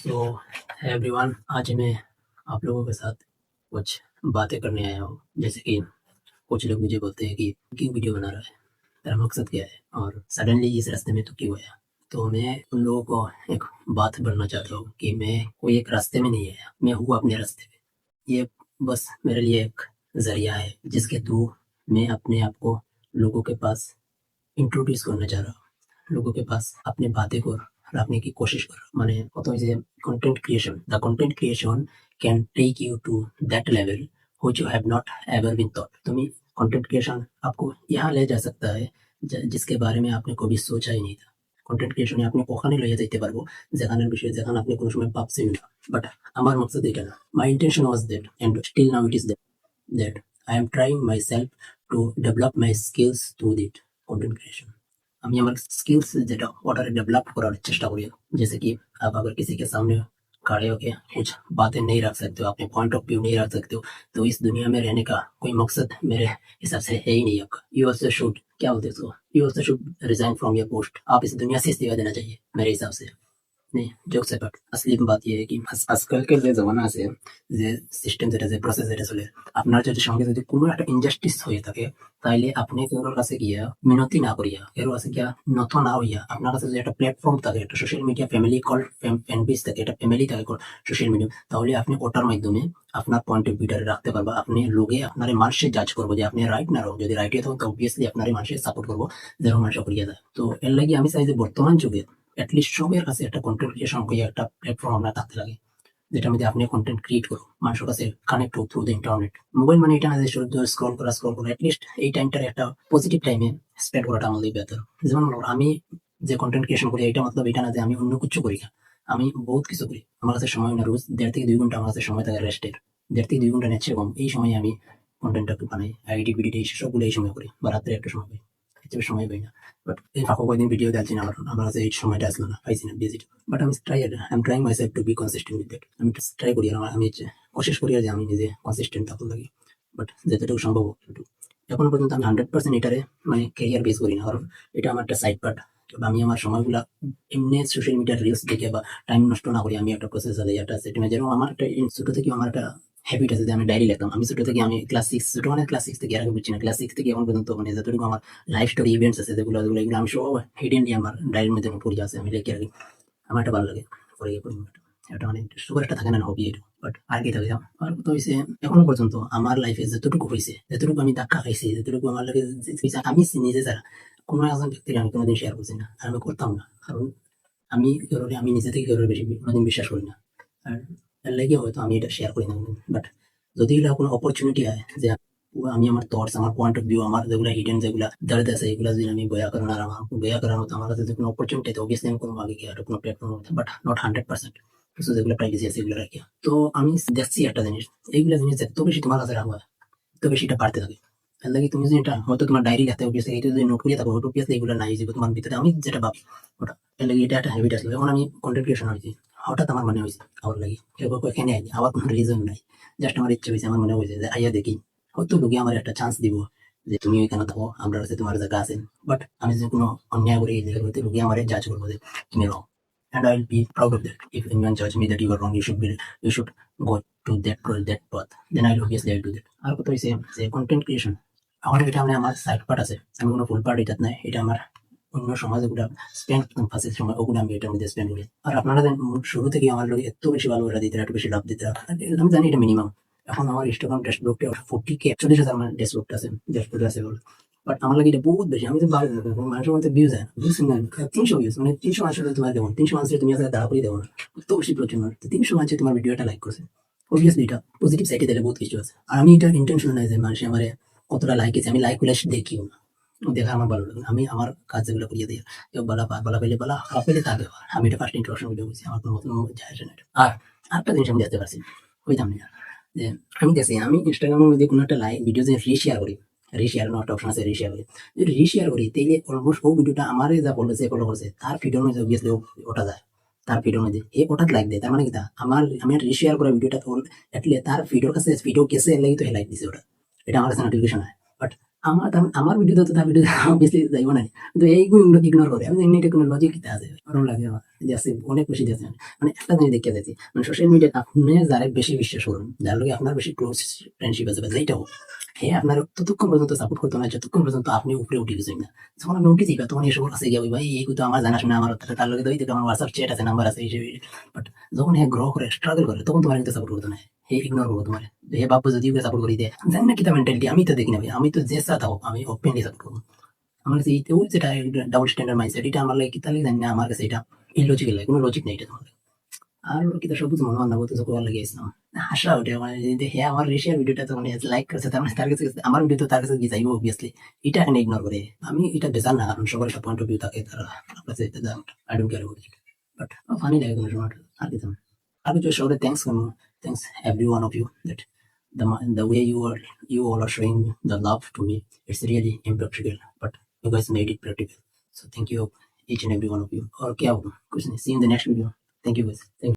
So everyone, आज मैं आप लोगों के साथ कुछ बातें करने आया हूँ। जैसे कि कुछ लोग मुझे बोलते हैं कि क्यों वीडियो बना रहा है, तेरा मकसद क्या है और सडनली इस रास्ते में तो क्यों आया। तो मैं उन लोगों को एक बात बोलना चाहता हूँ कि मैं कोई एक रास्ते में नहीं आया, मैं हूँ अपने रास्ते में। ये बस मेरे लिए एक जरिया है जिसके थ्रू मैं अपने आप को लोगों के पास इंट्रोड्यूस करना चाह रहा हूँ, लोगों के पास अपनी बातें को रखने की कोशिश कर। माने কত যে content creation, the content creation can take you to that level which you have not ever been thought। তুমি content creation आपको यहाँ ले जा सकता है जिसके बारे में आपने कभी सोचा ही नहीं था। কন্টেন্ট ক্রিয়েশনে আপনি ওখানে লইয়া যাইতে পারবো যেখানের বিষয়ে যেখানে আপনি কোনো সময় ভাবছেন না। বাট আমার মকসদ এটা না। My intention was that and still now it is that I am trying myself to develop my skills through the content creation। আমি আমার स्किल्स যেটা ওটা डेवलप করার চেষ্টা करी। जैसे कि आप अगर किसी के सामने खड़े होके कुछ बातें नहीं रख सकते हो, अपने पॉइंट ऑफ व्यू नहीं रख सकते हो, तो इस दुनिया में रहने का कोई मकसद मेरे हिसाब से है ही नहीं आपका। यू ऑल्सो शुड, क्या बोलते हैं इसको, you also should resign from your post. आप इस दुनिया से इस्तीफा देना चाहिए मेरे हिसाब से। नहीं, जोक्स अपार्ट, असली बात ये है कि আজকালকার যে জমানা আছে, যে সিস্টেম যেটা, যে প্রসেস যেটা চলে, আপনার যদি সঙ্গে যদি কোনো একটা ইনজাস্টিস হয়ে থাকে, তাইলে আপনি কারোর কাছে গিয়া মিনতি না করিয়া, কারোর কাছে গিয়া নত না হইয়া, আপনার কাছে যদি একটা প্ল্যাটফর্ম থাকে, একটা social media family call fan page থাকে, একটা ফ্যামিলি থাকে সোশ্যাল মিডিয়া, তাহলে আপনি ওটার মাধ্যমে আপনার পয়েন্ট অফ ভিউটা রাখতে পারবা। আপনি লোকে আপনার মানুষের জাজ করবো যে আপনি রাইট না রং। যদি রাইট হয়ে থাকুন তো অবভিয়াসলি আপনার মানুষের সাপোর্ট করবো, যেরকম মানুষ করিয়া দেয়। তো এর লাগি আমি চাই যে বর্তমান যুগে অ্যাটলিস্ট সবার কাছে একটা কন্টেন্ট ক্রিয়েশন করে একটা প্ল্যাটফর্ম আমরা থাকতে লাগে, যেটার মধ্যে আপনি কন্টেন্ট ক্রিয়েট করো, মানুষের কাছে কানেক্ট হোক থ্রু দ্য ইন্টারনেট। মোবাইল মানে এটা না যে শুধু স্ক্রল করা, অ্যাটলিস্ট এই টাইমটার একটা পজিটিভ টাইমে স্পেন্ড করাটা আমাদের বেটার। যেমন আমি যে কন্টেন্ট ক্রিয়েশন করি, এটা মতলব এটা না যে আমি অন্য কিছু করি না, আমি বহুত কিছু করি। আমার কাছে সময় না, রোজ 1.5 থেকে 2 ঘন্টা আমার কাছে সময় থাকে রেস্টের। 1.5 থেকে 2 ঘন্টা নেচ্ছে কম, এই সময় আমি কন্টেন্টটা বানাই, আইডি ভিডিও সবগুলো এই সময় করি, বা রাত্রে একটা সময় পাই, এর সময় পাই না। বাট এই ফাঁকা কয়েকদিন ভিডিও দিচ্ছি না, আমার কাছে এই সময়টা আসলো না, পাইছি না, বিজি। বাট আমি trying myself two B consistent with that. আমি ট্রাই করি, আমি কোশিশ করি যে আমি নিজে কনসিস্টেন্ট থাকতে লাগি। বাট যতটুকু সম্ভব এখনো পর্যন্ত আমি 100% এটারে মানে ক্যারিয়ার বেস করি না, কারণ এটা আমার একটা সাইড পার্ট। আমি আমার সময়গুলা এমনি সোশ্যাল মিডিয়ার রিলস দেখে বা টাইম নষ্ট না করি, আমি একটা প্রসেস আছে, একটা সেটিংয়ে। যেরকম আমার একটা ছোট থেকে আমার একটা হ্যাবিট আছে যে আমি ডায়েরি লিখতাম। আমি ছোট থেকে, আমি ক্লাস 6 থেকে, আর আমি বুঝছি না, ক্লাস 6 থেকে এখন পর্যন্ত মানে যতটুকু আমার লাইফ স্টোরি ইভেন্টস আছে যেগুলো এগুলো আমি সব হিডেনলি আমার ডায়েরির মধ্যে নোট করি আছে, আমি লিখে রাখি। আমার এটা ভালো লাগে পরে গিয়ে পড়ি। এটা মানে সুপার একটা থাকে না হবি এটা। বাট আর কি থাকে, আর কথা হয়েছে এখনো পর্যন্ত আমার লাইফে যতটুকু হয়েছে, যতটুকু আমি ধাক্কা খাইছি, যতটুকু আমার লাগে আমি নিজে ছাড়া কোনো একজন ব্যক্তির আমি কোনোদিন শেয়ার করছি না, আর আমি করতাম না। কারণ আমি নিজে থেকে কারোর বেশি কোনোদিন বিশ্বাস করি না, আর এর লাগে হয়তো আমি এটা শেয়ার করি না। বাট যদি এটা কোনো অপরচুনিটি হয় যে আমি আমার থটস, আমার পয়েন্ট অফ ভিউ, আমার যেগুলো হিডেন, যেগুলো দর্দ আছে, এগুলো যদি আমি বয়া করার, আর আমার বয়া করার মতো আমার কাছে যদি কোনো অপরচুনিটি, তো অবভিয়াসলি আমি করবো আগে গিয়ে একটা কোনো প্ল্যাটফর্ম, বাট নট 100%। কিছু যেগুলো প্রাইভেসি আছে এগুলো রাখি। তো আমি দেখছি একটা জিনিস, এইগুলো জিনিস যত বেশি তোমার কাছে রাখবা তত বেশি এটা বাড়তে থাকে। এর লাগে তুমি যদি এটা হয়তো তোমার ডায়েরি রাখতে, অবভিয়াসলি এটা যদি নোট করিয়ে থাকো, অবভিয়াসলি এগুলো নাই যে তোমার ভিতরে, আমি যেটা ভাবি ওটা। এর লাগে এটা একটা হ্যাবিট আসলো। যখন আমি কন্টেন্ট ক্রিয়েশন হয়েছি, হঠাৎ আমার মনে হয়েছে আমার লাগে কেউ এখানে আইনি, আবার কোনো রিজন নাই, জাস্ট আমার ইচ্ছা হয়েছে, আমার মনে হয়েছে যে আইয়া দেখি, হয়তো লোকে আমার একটা চান্স দিব যে তুমি ওইখানে থাকো, আমরা কাছে তোমার জায়গা আছে। বাট আমি যদি কোনো অন্যায় করে এই জায়গায় হইতে, লোকে আমার জাজ করবো যে তুমি রং, and I'll be proud of that. If anyone judge me that you are wrong, you should go to that path, then I'll do that. আর কথা হইছে যে কন্টেন্ট ক্রিয়েশন, এখন এটা মানে আমার সাইড পার্ট আছে, আমি কোনো ফুল পার্ট এটাত নাই। এটা আমার অন্য সমাজ যেগুলো স্পেন্ড ফাঁসের সময়, ওগুলো আমি এটার মধ্যে স্পেন্ড করি। আর আপনারা শুরু থেকে আমার লোক এত বেশি ভালোবাসা দিতে, এত বেশি লাভ দিতে, আমি জানি এটা মিনিমাম। এখন আমার ইনস্টাগ্রাম ড্যাশবোর্ডে 40K 40,000 আমার ড্যাশবোর্ড আছে, ড্যাশবোর্ড আছে বলে। বাট আমার লাগে এটা বহুত বেশি। আমি তো মানুষের মধ্যে ভিউজ হয়, ভিউজ না 300 ভিউজ, মানে 300 মানুষের তোমার দেবো, 300 মানুষের তুমি আসলে দাঁড়া করে দেবো না, তো বেশি প্রচুর। 300 মানুষের তোমার ভিডিওটা লাইক করছে, অবভিয়াসলি এটা পজিটিভ সাইডে দিলে বহুত কিছু আছে। আর আমি এটা ইন্টেনশন নাই যে মানুষ আমার কতটা লাইক আছে, আমি লাইক করলে দেখিও না, দেখা আমার ভালো লাগে। আমি আমার কাজ যেগুলো করিয়ে দিই, কেউ বলা পেলে বলা, খারাপ পেলে তাকে। আমি এটা ফার্স্ট ইন্ট্রোডাকশন ভিডিও করছি, আমার কোনো মতন যায় আসে না এটা। আর আরেকটা জিনিস আমি দেখতে পারছি, ওইতাম না যে আমি দেখছি, আমি ইনস্টাগ্রামের মধ্যে কোনো একটা লাইক ভিডিও যে রিশেয়ার করি, রিশেয়ার একটা অপশন আছে, রিশেয়ার করি। যদি রিশেয়ার করি তাইলে অলমোস্ট ও ভিডিওটা আমার যা ফলো করছে তার ভিডিওর মধ্যে অবভিয়াসলি ওটা যায়, তার ভিডিওর মধ্যে এ ওটাত লাইক দেয়। তার মানে কি আমি রিশেয়ার করা ভিডিওটা তখন তার ভিডিওর কাছে ভিডিও গেছে, এর লাগি তো লাইক দিছে ওটা, এটা আমার কাছে নোটিফিকেশন হয়। বাট আমার ভিডিও তো তার ভিডিও অবভিয়াসলি যাইব না, কিন্তু এইগুলো ইগনোর করে আমি এমনি কোনো লজিক কিতা আছে ওরকম লাগে আমার যে আছে অনেক খুশি দিয়েছে। মানে একটা জিনিস দেখে যাচ্ছি, মানে সোশ্যাল মিডিয়া আপনি যারা বেশি বিশ্বাস করুন, যার লগে আপনার বেশি ক্লোজ ফ্রেন্ডশিপ আছে বা যেইটা হোক, হ্যাঁ আপনার ততক্ষণ পর্যন্ত সাপোর্ট করতো না যতক্ষণ পর্যন্ত আপনি উপরে উঠে গেছেন না। যখন আপনি উঠে যাইবা তখন এসব কাছে গিয়ে ভাই এই তো আমার জানাশোনা আমার তার লগে তো আমার হোয়াটসঅ্যাপ চ্যাট আছে, নাম্বার আছে হিসেবে। বাট যখন হ্যাঁ গ্রহ করে স্ট্রাগল করে তখন তোমার কিন্তু সাপোর্ট করতো না, হে ইগনোর করবো তোমার। হে বাপু যদি সাপোর্ট করি দেয় জানি না কিতা মেন্টালিটি, আমি তো দেখি না ভাই, আমি তো যে সাথে হোক আমি ওপেনলি সাপোর্ট করবো। আমার কাছে এইটাও যেটা ডাবল স্ট্যান্ডার্ড মাইন্ডসেট, এটা আমার লাগে কিতা লাগে জানি না, আমার কাছে এটা ইলজিক্যাল লাগে, কোনো লজিক নেই এটা তোমার। আর কিতা সবুজ মনে হয় না বলতে সকল লাগে ইসলাম হাসা ওঠে মানে যে হ্যাঁ আমার রেশিয়ার ভিডিওটা তো মানে লাইক করছে, তার মানে তার কাছে আমার ভিডিও তো তার কাছে গিয়ে যাইবো অবভিয়াসলি, এটা এখানে ইগনোর করে। আমি এটা বেজার না, কারণ সবার একটা পয়েন্ট অফ ভিউ থাকে, তারা আপনার কাছে I don't care about it. But funny লাগে কোনো সময় আর কি তেমন। আর কিছু সবাই থ্যাংকস করবো, thanks every one of you that the way you all are showing the love to me, it's really impractical, but you guys made it practical, so thank you each and every one of you। और क्या कुछ नहीं, see you in the next video, thank you guys, thank you।